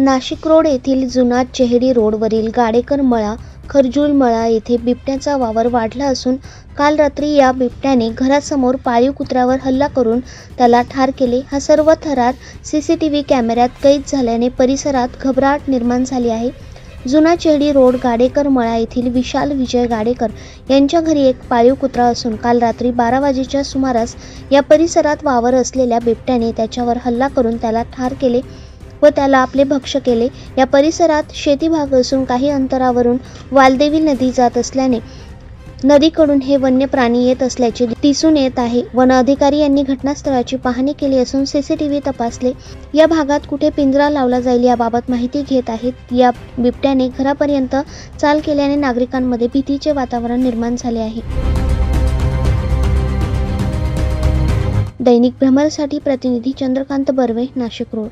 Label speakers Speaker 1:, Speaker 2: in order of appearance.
Speaker 1: Nashik road येथील जुना चेहडी रोडवरील गाडेकर मळा खरजूल मळा येथे बिबट्याचा वावर वाढला असून काल रात्री या बिबट्याने घरासमोर पाळीव कुत्र्यावर हल्ला करून त्याला ठार केले। हा सर्व थरार सीसीटीव्ही कॅमेऱ्यात कैद झाल्याने परिसरात घबराट निर्माण झाली आहे। जुना चेहडी रोड गाडेकर मळा येथील विशाल विजय गाडेकर यांच्या घरी एक पाळीव कुत्रा असून काल रात्री 12 वाजेच्या सुमारास या परिसरात वावर असलेल्या बिबट्याने त्याच्यावर हल्ला करून त्याला ठार केले व त्याला आपले भक्ष्य केले। या परिसरात शेती भाग असून काही अंतरावरून वालदेवी नदी जात असल्याने नदीकडून हे वन्य प्राणी येत असल्याचे दिसून येत आहे। वन अधिकारी यांनी घटनास्थळाची पाहणी केली असून सीसीटीव्ही तपासले। या भागात कुठे पिंजरा लावला जाईल याबाबत माहिती घेत आहेत। या बिबट्याने घरापर्यंत चाल केल्याने नागरिकांमध्ये भीतीचे वातावरण निर्माण झाले आहे। दैनिक भ्रमरसाठी प्रतिनिधी चंद्रकांत बर्वे, नाशिक रोड।